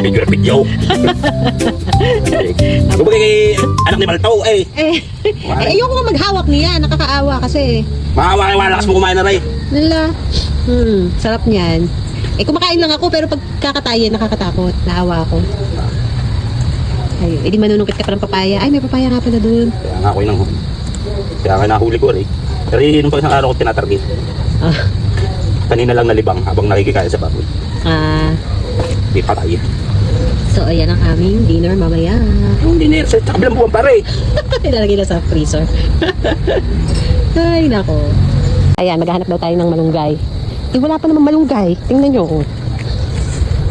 Video. Kumbaga kay anak ni Baltaw eh. Ayoko nga maghawak niya. Nakakaawa kasi. Maawa kayo, malakas mo kumain na rin. Nala. Sarap niyan. Kumakain lang ako pero pag kakatayin, nakakatakot. Naawa ako. Ay, di manunungkit ka pa ng papaya. Ay, may papaya nga pala dun. Kaya nga ako yung nanghuli. Kaya nga nahuli ko rin. Pero nung pag isang araw ko tinatarget. Kanina lang nalibang habang nakikikain sa baboy. Di patay. So, ayan ang aming dinner mamaya. Yung dinner, sa kabilang buwan pare. Ilalagay na sa freezer. Ay, nako. Ayan, maghahanap daw tayo ng malunggay. Wala pa naman malunggay. Tingnan nyo.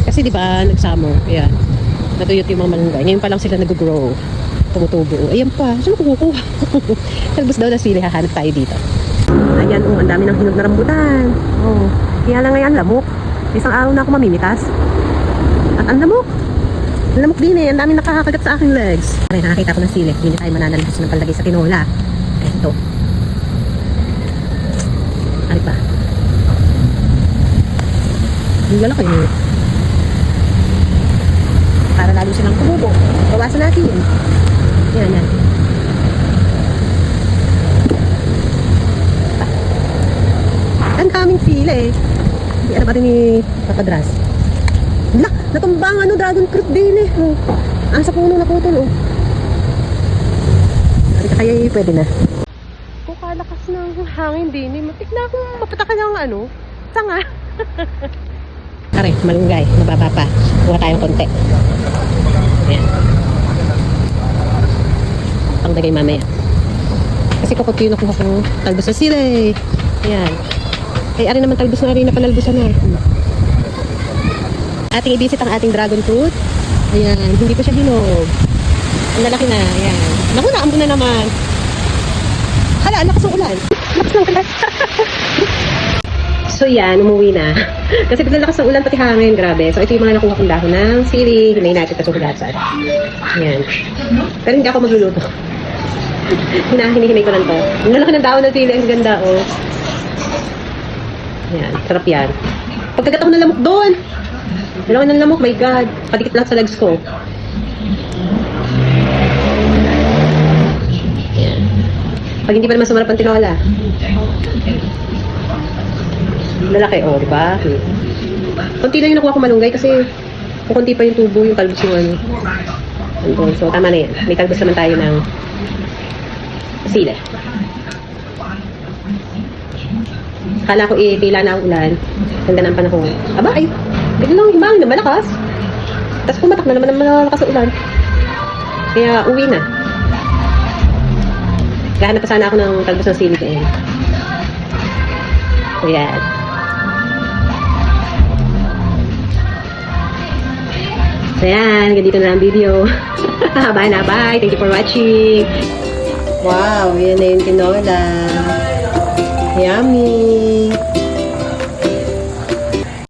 Kasi di ba nag-summer. Ayan. Natuyot yung mga malunggay. Ngayon pa lang sila nag-grow. Tumutubo. Ayan pa. Saan ko kukuha? Talbos daw na sili. Hahanap tayo dito. Ayan, ang dami ng hinog na rambutan. Kaya lang ngayon, lamok. Isang araw na ako mamimitas. At ang lamok. Ang lamok din eh. Ang dami nakakagat sa aking legs. Ay, nakakita ko ng sili. Hindi tayo mananalabas ng palagay sa tinola. Ito. Ano ba? Ang lalaki eh. Para lalo silang kumubo. Bawasan natin yun. Yan, yan. Ang kaming sila eh. Hindi ano ba rin ni Papadras? Natumbang dragon fruit din eh. Sa puno na putol Halika kaya pwede na. Kung kalakas ng hangin din eh. Matik na akong mapatakan ng tanga. Aray, malunggay. Mababa pa. Kuha tayong konti. Ayan. Pangdagay mamaya. Kasi kapag yun nakuha kong talbos na sila eh. Ayan. Ay, ari naman talbos na rin na panalbosan na. Ating i-visit ang ating dragon fruit. Ayan. Hindi pa siya hinog. Ang lalaki na. Ayan. Naku, naambo na naman. Hala, lakas ng ulan. Lakas ng ulan. So yan, umuwi na. Kasi biglang lakas ng ulan pati hangin, grabe. So ito yung mga nakuha kong dahon ng sili. Hinayin natin sa sukulasan. Ayan. Pero hindi ako magluluto. Hinihinay ko lang to. Ang lalaki ng dahon ng sili, ang ganda Ayan, sarap yan. Pagkagat ako ng lamok doon. Dalawa ng lamok, my God. Padikit lang sa legs ko. Ayan. Pag hindi pa naman sumarap ang tinola. Lalaki, di ba? Kunti lang yung nakuha ko malunggay kasi kung kunti pa yung tubo, yung talbos yung So, tama na yan. May talbos naman tayo ng sila. Kala ko tila na ang ulan. Ganda ng panahon. Aba, ay, biglang himang na malakas. Tapos pumatak na naman malakas ang ulan. Kaya, uwi na. Gahanap pa sana ako ng talbos ng sili din. So, yan. So yan, ganito na ang video. Bye na, bye. Thank you for watching. Wow, yan na yung tinola. Yummy.